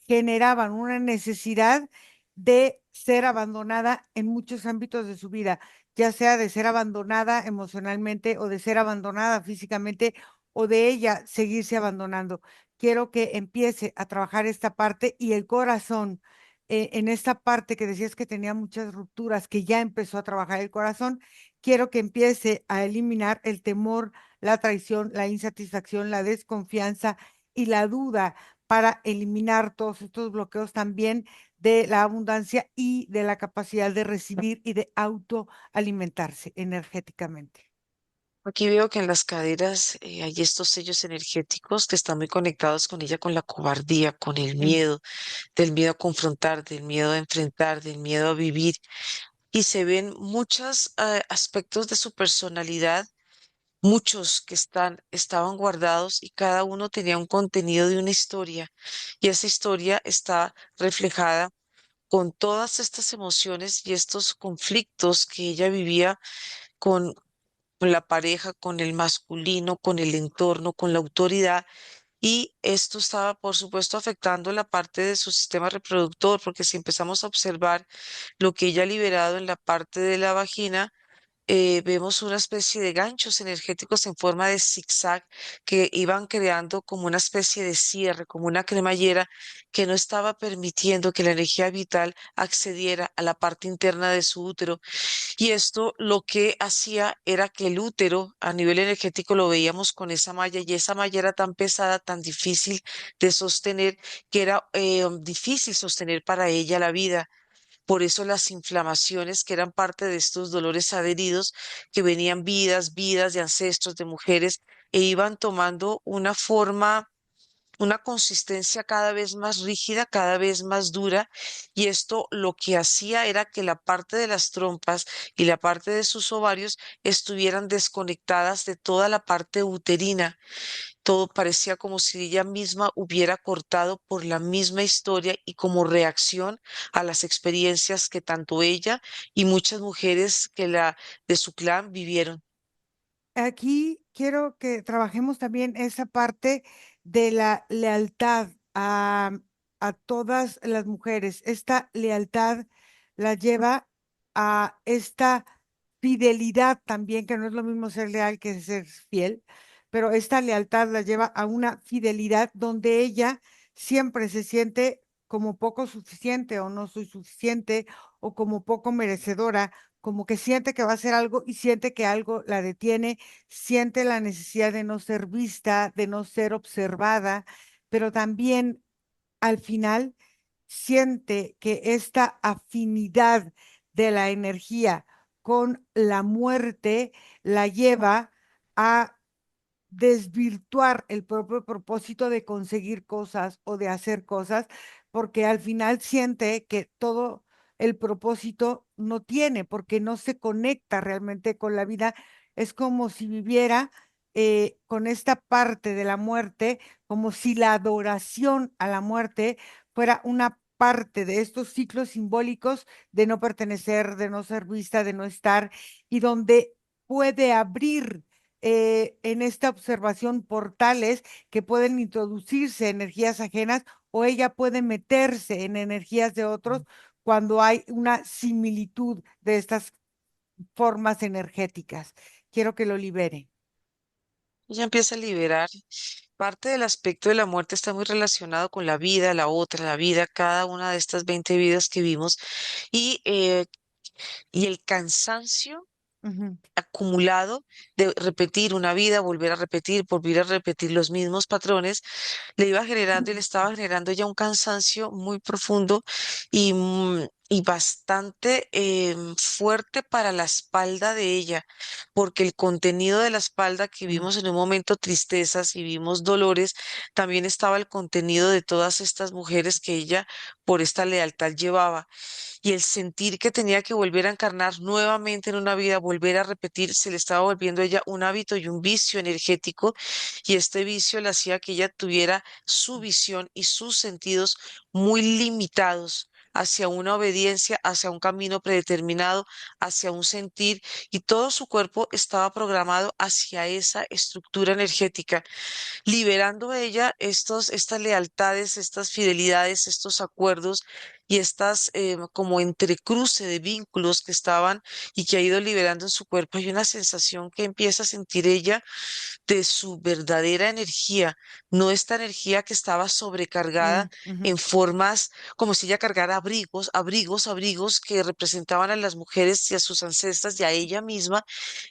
generaban una necesidad de ser abandonada en muchos ámbitos de su vida, ya sea de ser abandonada emocionalmente o de ser abandonada físicamente o de ella seguirse abandonando. Quiero que empiece a trabajar esta parte y el corazón. En esta parte que decías que tenía muchas rupturas, que ya empezó a trabajar el corazón, quiero que empiece a eliminar el temor, la traición, la insatisfacción, la desconfianza y la duda, para eliminar todos estos bloqueos también de la abundancia y de la capacidad de recibir y de autoalimentarse energéticamente. Aquí veo que en las caderas hay estos sellos energéticos que están muy conectados con ella, con la cobardía, con el Mm. miedo, del miedo a confrontar, del miedo a enfrentar, del miedo a vivir. Y se ven muchos aspectos de su personalidad, muchos que estaban guardados, y cada uno tenía un contenido de una historia. Y esa historia está reflejada con todas estas emociones y estos conflictos que ella vivía con, con la pareja, con el masculino, con el entorno, con la autoridad. Y esto estaba, por supuesto, afectando la parte de su sistema reproductor, porque si empezamos a observar lo que ella ha liberado en la parte de la vagina, vemos una especie de ganchos energéticos en forma de zigzag que iban creando como una especie de cierre, como una cremallera que no estaba permitiendo que la energía vital accediera a la parte interna de su útero. Y esto lo que hacía era que el útero a nivel energético lo veíamos con esa malla, y esa malla era tan pesada, tan difícil de sostener, que era difícil sostener para ella la vida. Por eso las inflamaciones, que eran parte de estos dolores adheridos, que venían vidas de ancestros, de mujeres, e iban tomando una forma, una consistencia cada vez más rígida, cada vez más dura, y esto lo que hacía era que la parte de las trompas y la parte de sus ovarios estuvieran desconectadas de toda la parte uterina. Todo parecía como si ella misma hubiera cortado por la misma historia y como reacción a las experiencias que tanto ella y muchas mujeres que la de su clan vivieron. Aquí quiero que trabajemos también esa parte de la lealtad a todas las mujeres. Esta lealtad la lleva a esta fidelidad también, que no es lo mismo ser leal que ser fiel, pero esta lealtad la lleva a una fidelidad donde ella siempre se siente como poco suficiente o no soy suficiente o como poco merecedora, como que siente que va a hacer algo y siente que algo la detiene, siente la necesidad de no ser vista, de no ser observada, pero también al final siente que esta afinidad de la energía con la muerte la lleva a desvirtuar el propio propósito de conseguir cosas o de hacer cosas, porque al final siente que todo el propósito no tiene, porque no se conecta realmente con la vida. Es como si viviera con esta parte de la muerte, como si la adoración a la muerte fuera una parte de estos ciclos simbólicos de no pertenecer, de no ser vista, de no estar, y donde puede abrir en esta observación portales que pueden introducirse energías ajenas o ella puede meterse en energías de otros cuando hay una similitud de estas formas energéticas. Quiero que lo libere. Ella empieza a liberar. Parte del aspecto de la muerte está muy relacionado con la vida, la otra, la vida, cada una de estas 20 vidas que vimos y, eh, y el cansancio Ujú, acumulado de repetir una vida, volver a repetir los mismos patrones, le iba generando y le estaba generando ya un cansancio muy profundo y bastante fuerte para la espalda de ella, porque el contenido de la espalda que ujú, vimos en un momento tristezas y vimos dolores, también estaba el contenido de todas estas mujeres que ella por esta lealtad llevaba y el sentir que tenía que volver a encarnar nuevamente en una vida, volver a repetir, se le estaba volviendo a ella un hábito y un vicio energético y este vicio le hacía que ella tuviera su visión y sus sentidos muy limitados hacia una obediencia, hacia un camino predeterminado, hacia un sentir y todo su cuerpo estaba programado hacia esa estructura energética liberando ella estas lealtades, estas fidelidades, estos acuerdos y estas como entrecruce de vínculos que estaban y que ha ido liberando en su cuerpo. Hay una sensación que empieza a sentir ella de su verdadera energía, no esta energía que estaba sobrecargada mm, ujú, en formas como si ella cargara abrigos que representaban a las mujeres y a sus ancestras y a ella misma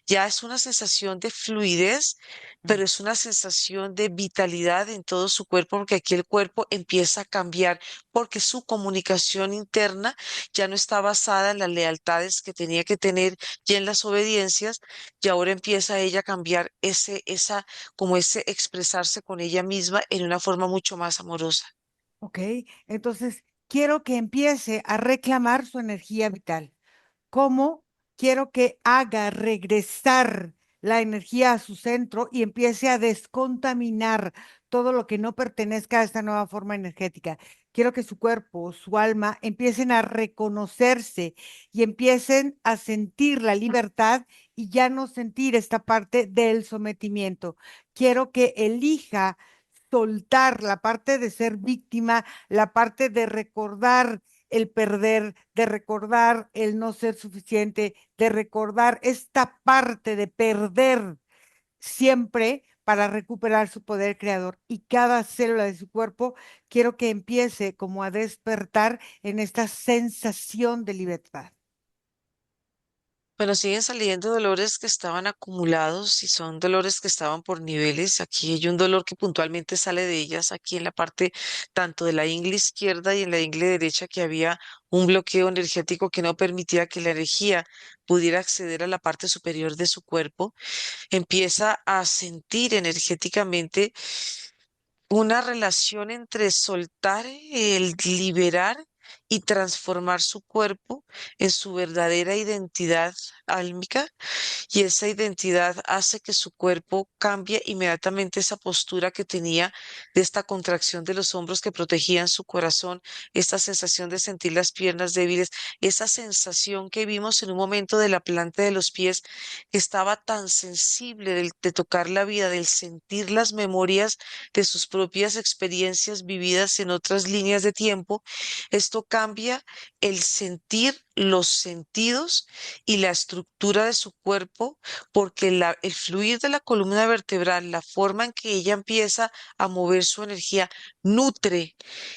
ya es una sensación de fluidez, mm. pero es una sensación de vitalidad en todo su cuerpo, porque aquí el cuerpo empieza a cambiar, porque su comunicación interna ya no está basada en las lealtades que tenía que tener y en las obediencias, y ahora empieza ella a cambiar como ese expresarse con ella misma en una forma mucho más amorosa. Ok, entonces quiero que empiece a reclamar su energía vital. ¿Cómo quiero que haga regresar la energía a su centro y empiece a descontaminar todo lo que no pertenezca a esta nueva forma energética? Quiero que su cuerpo, su alma empiecen a reconocerse y empiecen a sentir la libertad y ya no sentir esta parte del sometimiento. Quiero que elija soltar la parte de ser víctima, la parte de recordar el perder, de recordar el no ser suficiente, de recordar esta parte de perder siempre para recuperar su poder creador. Y cada célula de su cuerpo quiero que empiece como a despertar en esta sensación de libertad. Bueno, siguen saliendo dolores que estaban acumulados y son dolores que estaban por niveles. Aquí hay un dolor que puntualmente sale de ellas, aquí en la parte tanto de la ingle izquierda y en la ingle derecha, que había un bloqueo energético que no permitía que la energía pudiera acceder a la parte superior de su cuerpo. Empieza a sentir energéticamente una relación entre soltar, el liberar y transformar su cuerpo en su verdadera identidad álmica y esa identidad hace que su cuerpo cambie inmediatamente esa postura que tenía de esta contracción de los hombros que protegían su corazón, esta sensación de sentir las piernas débiles, esa sensación que vimos en un momento de la planta de los pies que estaba tan sensible de tocar la vida, del sentir las memorias de sus propias experiencias vividas en otras líneas de tiempo. Esto cambia el sentir, los sentidos y la estructura de su cuerpo, porque el fluir de la columna vertebral, la forma en que ella empieza a mover su energía, nutre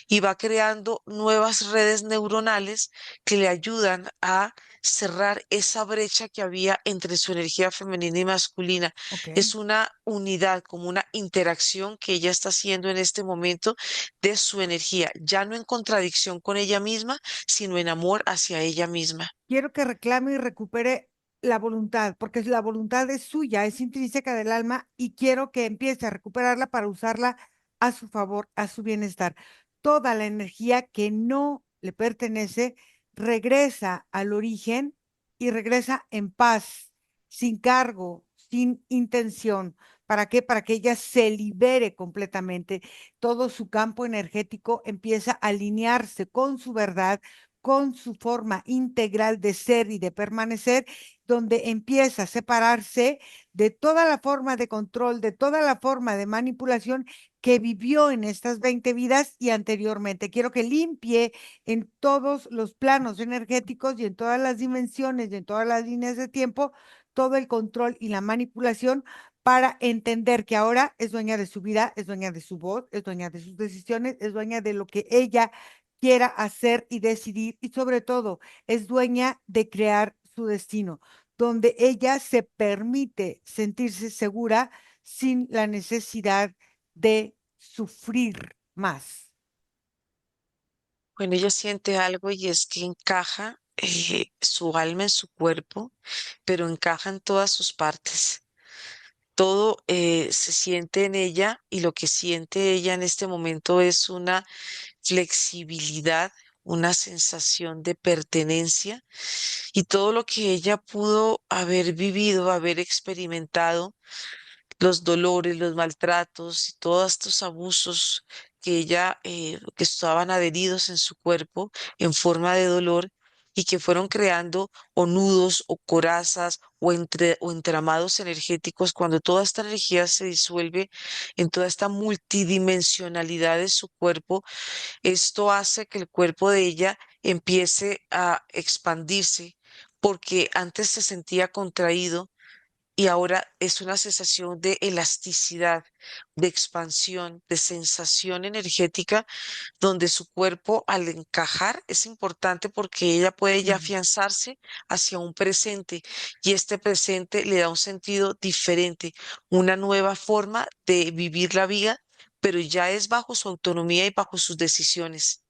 y va creando nuevas redes neuronales que le ayudan a cerrar esa brecha que había entre su energía femenina y masculina. Ok. Es una unidad, como una interacción que ella está haciendo en este momento de su energía, ya no en contradicción con ella misma, sino en amor hacia ella misma. Quiero que reclame y recupere la voluntad, porque la voluntad es suya, es intrínseca del alma y quiero que empiece a recuperarla para usarla a su favor, a su bienestar. Toda la energía que no le pertenece regresa al origen y regresa en paz, sin cargo, sin intención, ¿Para qué? Para que ella se libere completamente. Todo su campo energético empieza a alinearse con su verdad, con su forma integral de ser y de permanecer, donde empieza a separarse de toda la forma de control, de toda la forma de manipulación que vivió en estas 20 vidas y anteriormente. Quiero que limpie en todos los planos energéticos y en todas las dimensiones y en todas las líneas de tiempo todo el control y la manipulación para entender que ahora es dueña de su vida, es dueña de su voz, es dueña de sus decisiones, es dueña de lo que ella quiera hacer y decidir y sobre todo es dueña de crear su destino, donde ella se permite sentirse segura sin la necesidad de sufrir más. Bueno, ella siente algo y es que encaja su alma en su cuerpo, pero encaja en todas sus partes. Todo se siente en ella y lo que siente ella en este momento es una flexibilidad, una sensación de pertenencia y todo lo que ella pudo haber vivido, haber experimentado, los dolores, los maltratos y todos estos abusos que que estaban adheridos en su cuerpo en forma de dolor y que fueron creando o nudos o corazas o entramados energéticos cuando toda esta energía se disuelve en toda esta multidimensionalidad de su cuerpo. Esto hace que el cuerpo de ella empiece a expandirse porque antes se sentía contraído y ahora es una sensación de elasticidad, de expansión, de sensación energética, donde su cuerpo al encajar es importante porque ella puede ya Ujú. afianzarse hacia un presente y este presente le da un sentido diferente, una nueva forma de vivir la vida, pero ya es bajo su autonomía y bajo sus decisiones.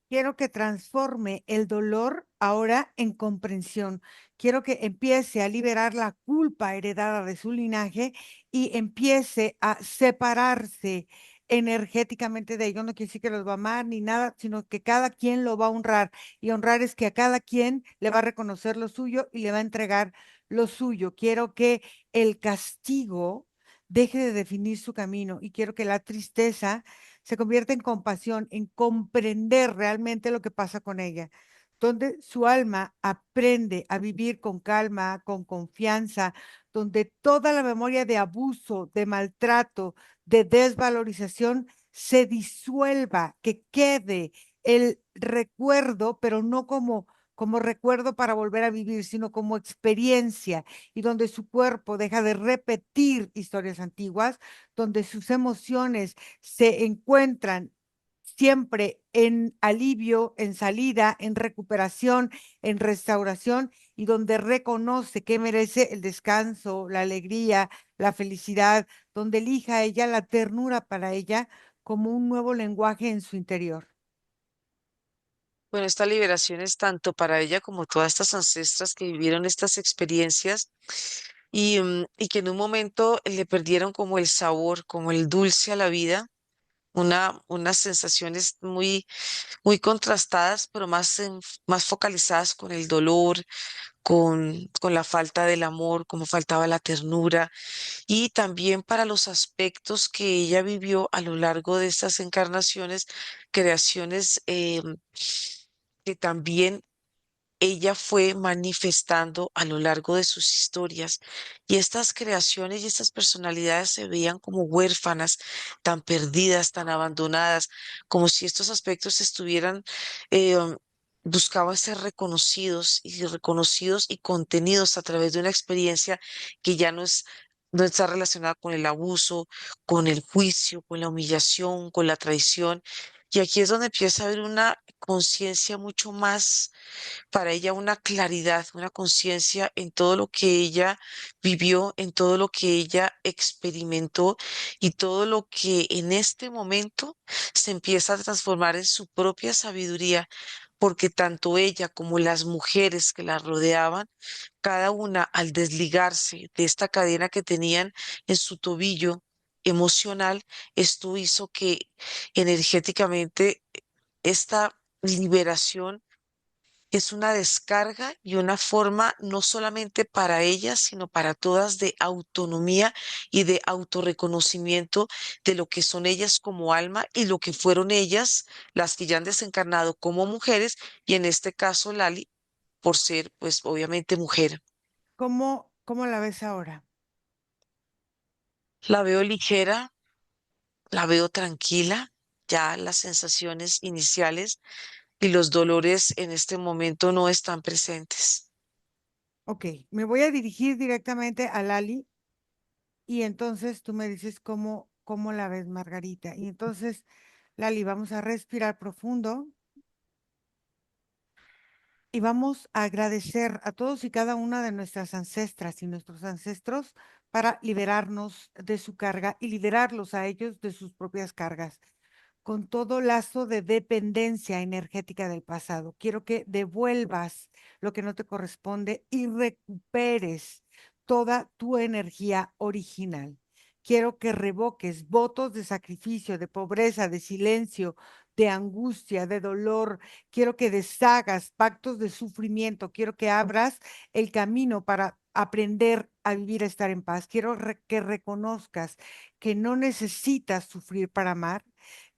Quiero que transforme el dolor ahora en comprensión. Quiero que empiece a liberar la culpa heredada de su linaje y empiece a separarse energéticamente de ellos. No quiere decir que los va a amar ni nada, sino que cada quien lo va a honrar. Y honrar es que a cada quien le va a reconocer lo suyo y le va a entregar lo suyo. Quiero que el castigo deje de definir su camino y quiero que la tristeza se convierte en compasión, en comprender realmente lo que pasa con ella, donde su alma aprende a vivir con calma, con confianza, donde toda la memoria de abuso, de maltrato, de desvalorización se disuelva, que quede el recuerdo, pero no como recuerdo para volver a vivir, sino como experiencia, y donde su cuerpo deja de repetir historias antiguas, donde sus emociones se encuentran siempre en alivio, en salida, en recuperación, en restauración y donde reconoce que merece el descanso, la alegría, la felicidad, donde elija ella la ternura para ella como un nuevo lenguaje en su interior. Bueno, esta liberación es tanto para ella como todas estas ancestras que vivieron estas experiencias y que en un momento le perdieron como el sabor, como el dulce a la vida, unas sensaciones muy contrastadas, pero más focalizadas con el dolor, con la falta del amor, como faltaba la ternura, y también para los aspectos que ella vivió a lo largo de estas encarnaciones, creaciones que también ella fue manifestando a lo largo de sus historias. Y estas creaciones y estas personalidades se veían como huérfanas, tan perdidas, tan abandonadas, como si estos aspectos estuvieran, eh, buscaban ser reconocidos y contenidos a través de una experiencia que ya no está relacionada con el abuso, con el juicio, con la humillación, con la traición. Y aquí es donde empieza a haber una conciencia mucho más para ella una claridad, una conciencia en todo lo que ella vivió, en todo lo que ella experimentó y todo lo que en este momento se empieza a transformar en su propia sabiduría, porque tanto ella como las mujeres que la rodeaban, cada una al desligarse de esta cadena que tenían en su tobillo emocional, esto hizo que energéticamente esta liberación es una descarga y una forma no solamente para ellas, sino para todas de autonomía y de autorreconocimiento de lo que son ellas como alma y lo que fueron ellas, las que ya han desencarnado como mujeres, y en este caso Lali, por ser, pues obviamente mujer. ¿Cómo la ves ahora? La veo ligera, la veo tranquila, ya las sensaciones iniciales y los dolores en este momento no están presentes. Ok, me voy a dirigir directamente a Lali y entonces tú me dices cómo la ves, Margarita. Y entonces, Lali, vamos a respirar profundo y vamos a agradecer a todos y cada una de nuestras ancestras y nuestros ancestros para liberarnos de su carga y liberarlos a ellos de sus propias cargas con todo lazo de dependencia energética del pasado. Quiero que devuelvas lo que no te corresponde y recuperes toda tu energía original. Quiero que revoques votos de sacrificio, de pobreza, de silencio, de angustia, de dolor. Quiero que deshagas pactos de sufrimiento. Quiero que abras el camino para aprender a vivir, a estar en paz. Quiero que reconozcas que no necesitas sufrir para amar.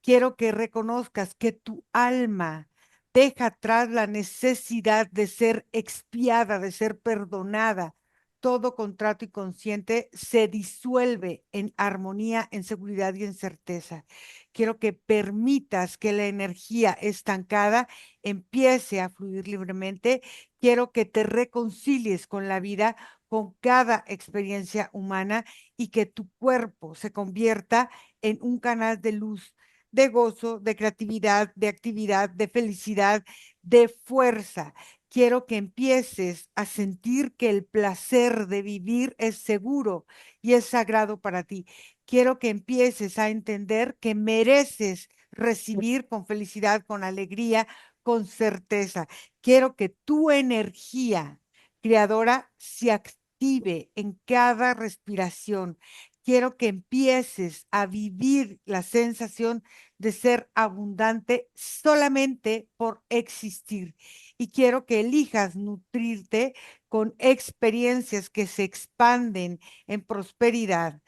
Quiero que reconozcas que tu alma deja atrás la necesidad de ser expiada, de ser perdonada. Todo contrato y consciente se disuelve en armonía, en seguridad y en certeza. Quiero que permitas que la energía estancada empiece a fluir libremente. Quiero que te reconcilies con la vida, con cada experiencia humana y que tu cuerpo se convierta en un canal de luz, de gozo, de creatividad, de actividad, de felicidad, de fuerza. Quiero que empieces a sentir que el placer de vivir es seguro y es sagrado para ti. Quiero que empieces a entender que mereces recibir con felicidad, con alegría, con certeza. Quiero que tu energía creadora se active en cada respiración. Quiero que empieces a vivir la sensación de ser abundante solamente por existir. Y quiero que elijas nutrirte con experiencias que se expanden en prosperidad,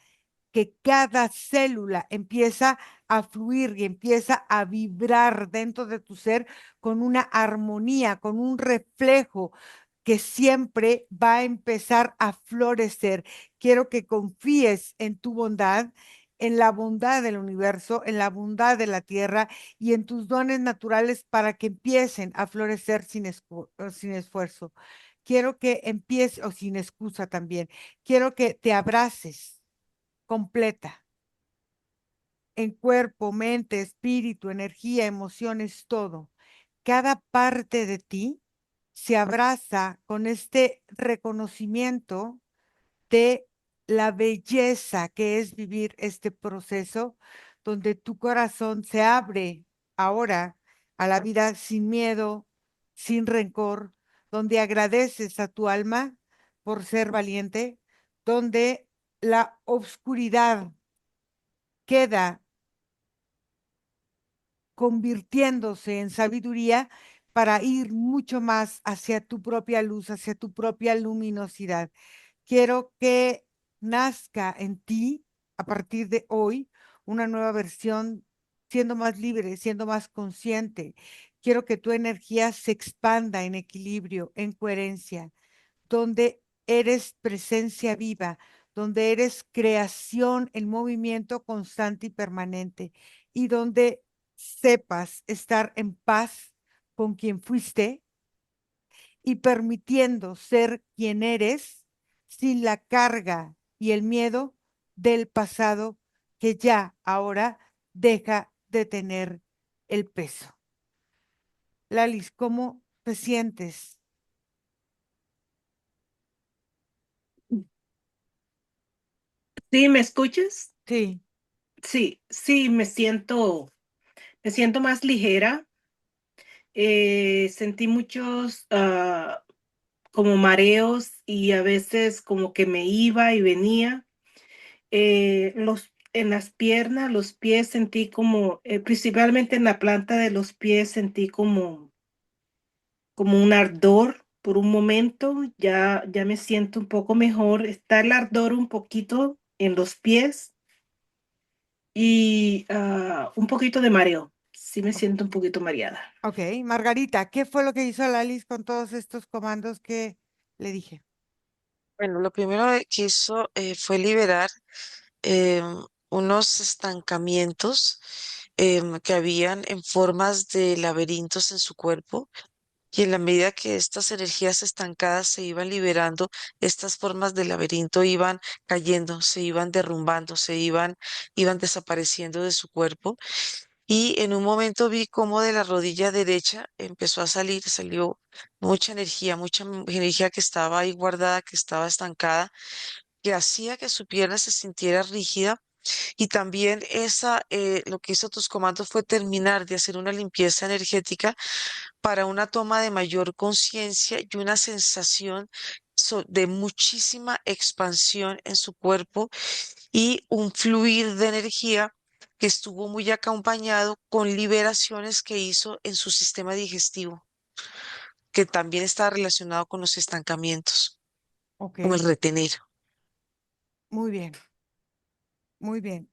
que cada célula empieza a fluir y empieza a vibrar dentro de tu ser con una armonía, con un reflejo que siempre va a empezar a florecer. Quiero que confíes en tu bondad, en la bondad del universo, en la bondad de la tierra y en tus dones naturales para que empiecen a florecer sin esfuerzo. Quiero que empiece, o sin excusa también, quiero que te abraces completa en cuerpo, mente, espíritu, energía, emociones, todo. Cada parte de ti se abraza con este reconocimiento de la belleza que es vivir este proceso, donde tu corazón se abre ahora a la vida sin miedo, sin rencor, donde agradeces a tu alma por ser valiente, donde la obscuridad queda convirtiéndose en sabiduría para ir mucho más hacia tu propia luz, hacia tu propia luminosidad. Quiero que nazca en ti a partir de hoy una nueva versión, siendo más libre, siendo más consciente. Quiero que tu energía se expanda en equilibrio, en coherencia, donde eres presencia viva, donde eres creación en movimiento constante y permanente, y donde sepas estar en paz con quien fuiste y permitiendo ser quien eres sin la carga y el miedo del pasado que ya ahora deja de tener el peso. Lalis, ¿cómo te sientes? ¿Sí, me escuchas? Sí. Sí, sí, me siento más ligera. Sentí muchos como mareos y a veces como que me iba y venía. En las piernas, los pies sentí como, principalmente en la planta de los pies sentí como, como un ardor por un momento, ya me siento un poco mejor. Está el ardor un poquito en los pies y un poquito de mareo. Sí me siento un poquito mareada. Ok, Margarita, ¿qué fue lo que hizo la Alice con todos estos comandos que le dije? Bueno, lo primero que hizo fue liberar eh, unos estancamientos que habían en formas de laberintos en su cuerpo. Y en la medida que estas energías estancadas se iban liberando, estas formas de laberinto iban cayendo, se iban derrumbando, iban desapareciendo de su cuerpo. Y en un momento vi cómo de la rodilla derecha empezó a salió mucha energía que estaba ahí guardada, que estaba estancada, que hacía que su pierna se sintiera rígida. Y también lo que hizo tus comandos fue terminar de hacer una limpieza energética para una toma de mayor conciencia y una sensación de muchísima expansión en su cuerpo y un fluir de energía que estuvo muy acompañado con liberaciones que hizo en su sistema digestivo, que también está relacionado con los estancamientos, Ok, como el retener. muy bien, muy bien.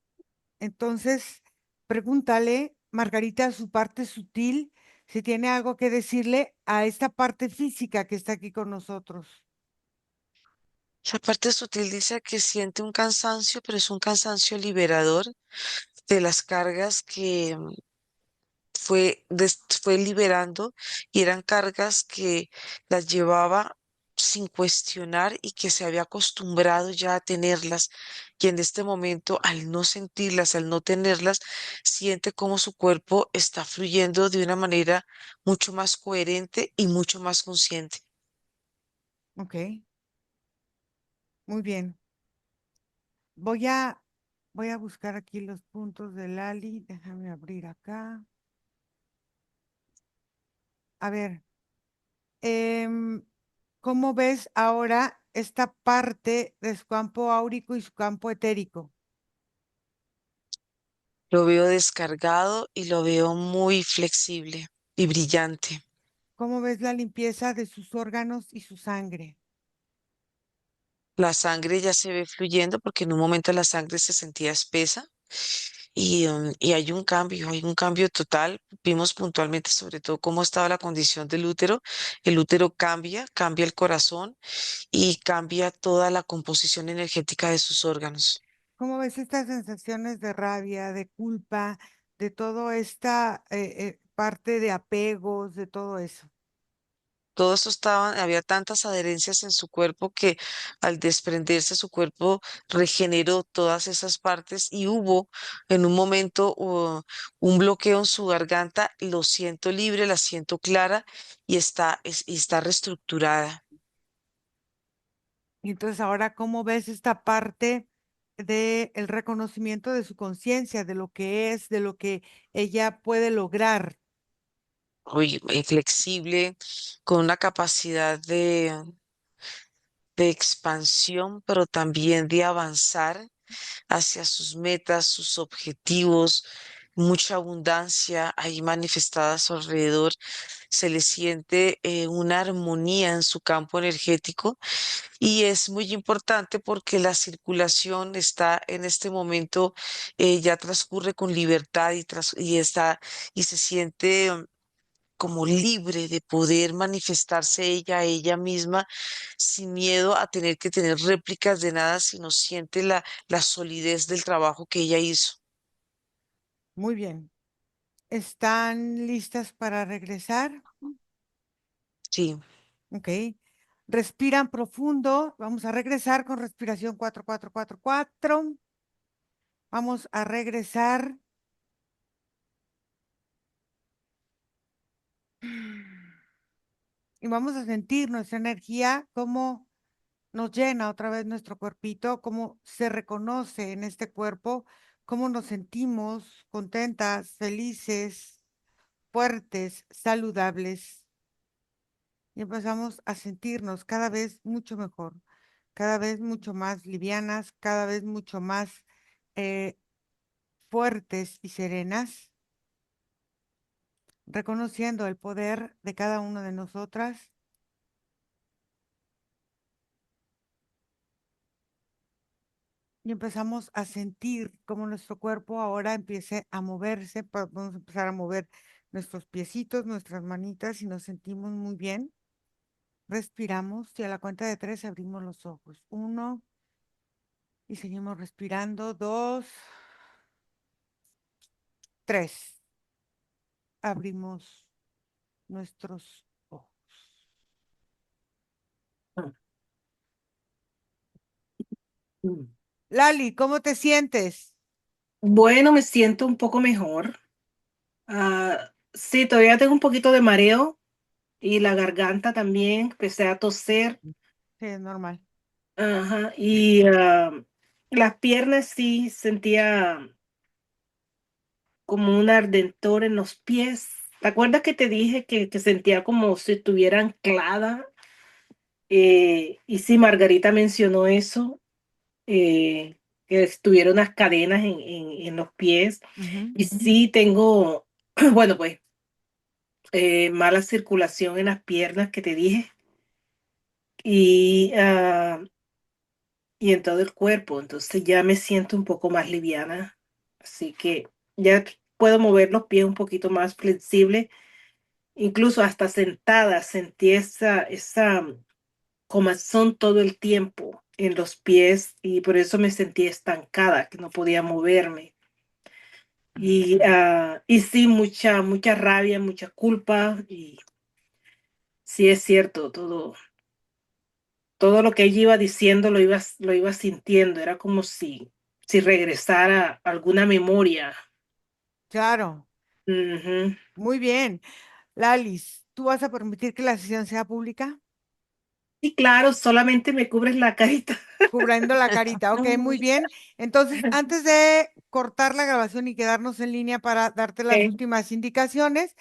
Entonces, pregúntale, Margarita, su parte sutil, si tiene algo que decirle a esta parte física que está aquí con nosotros. La parte sutil dice que siente un cansancio, pero es un cansancio liberador de las cargas que fue liberando y eran cargas que las llevaba sin cuestionar y que se había acostumbrado ya a tenerlas. Y en este momento, al no sentirlas, al no tenerlas, siente cómo su cuerpo está fluyendo de una manera mucho más coherente y mucho más consciente. Ok, muy bien. Voy a, voy a buscar aquí los puntos de Lali. Déjame abrir acá. A ver, em, ¿cómo ves ahora esta parte de su campo áurico y su campo etérico? Lo veo descargado y lo veo muy flexible y brillante. ¿Cómo ves la limpieza de sus órganos y su sangre? La sangre ya se ve fluyendo porque en un momento la sangre se sentía espesa y hay un cambio total. Vimos puntualmente sobre todo cómo estaba la condición del útero. El útero cambia, cambia el corazón y cambia toda la composición energética de sus órganos. ¿Cómo ves estas sensaciones de rabia, de culpa, de toda esta parte de apegos, de todo eso? Todo eso estaba, había tantas adherencias en su cuerpo que al desprenderse su cuerpo regeneró todas esas partes y hubo en un momento un bloqueo en su garganta. Lo siento libre, la siento clara y está reestructurada. Y entonces ahora, ¿cómo ves esta parte del reconocimiento de su conciencia, de lo que es, de lo que ella puede lograr? Muy flexible, con una capacidad de expansión, pero también de avanzar hacia sus metas, sus objetivos, mucha abundancia ahí manifestada a su alrededor. Se le siente una armonía en su campo energético y es muy importante porque la circulación está en este momento, ya transcurre con libertad y se siente como libre de poder manifestarse ella misma sin miedo a tener que tener réplicas de nada, sino siente la solidez del trabajo que ella hizo. Muy bien. ¿Están listas para regresar? Sí, Ok. Respiran profundo. Vamos a regresar con respiración 4-4-4-4. Vamos a regresar. Y vamos a sentir nuestra energía, cómo nos llena otra vez nuestro cuerpito, cómo se reconoce en este cuerpo, cómo nos sentimos contentas, felices, fuertes, saludables. Y empezamos a sentirnos cada vez mucho mejor, cada vez mucho más livianas, cada vez mucho más eh, fuertes y serenas. reconociendo el poder de cada una de nosotras. Y empezamos a sentir cómo nuestro cuerpo ahora empiece a moverse. Vamos a empezar a mover nuestros piecitos, nuestras manitas y nos sentimos muy bien. Respiramos y a la cuenta de 3 abrimos los ojos. 1 y seguimos respirando. 2, 3. Abrimos nuestros ojos. Lali, ¿cómo te sientes? Bueno, me siento un poco mejor. Sí, todavía tengo un poquito de mareo y la garganta también, empecé a toser. Sí, es normal. Ajá, y las piernas sí sentía como un ardentor en los pies. ¿Te acuerdas que te dije que sentía como si estuviera anclada? Y sí, Margarita mencionó eso, que estuviera unas cadenas en los pies. Ujú. Y sí tengo, bueno, pues mala circulación en las piernas que te dije y, y en todo el cuerpo. Entonces ya me siento un poco más liviana. Así que ya puedo mover los pies un poquito más flexible. Incluso hasta sentada sentí esa comezón todo el tiempo en los pies y por eso me sentí estancada, que no podía moverme. Y sí, mucha rabia, mucha culpa y sí es cierto, todo lo que ella iba diciendo lo iba sintiendo, era como si regresara alguna memoria. Claro, Ujú. muy bien. Lalis, ¿tú vas a permitir que la sesión sea pública? Y claro, solamente me cubres la carita. Cubriendo la carita. Ok, muy bien. Entonces, antes de cortar la grabación y quedarnos en línea para darte las Ok. últimas indicaciones,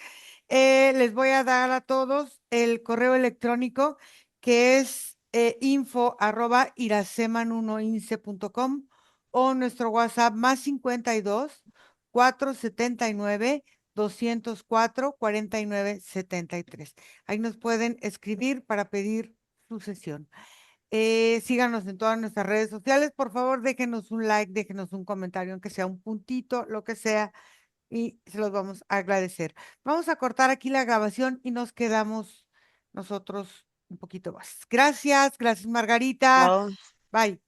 les voy a dar a todos el correo electrónico que es info@iraceman1ince.com o nuestro WhatsApp más 52 479 204 4973. Ahí nos pueden escribir para pedir su sesión. Síganos en todas nuestras redes sociales. Por favor, déjenos un like, déjenos un comentario, aunque sea un puntito, lo que sea, y se los vamos a agradecer. Vamos a cortar aquí la grabación y nos quedamos nosotros un poquito más. Gracias, gracias Margarita. Chao. Bye.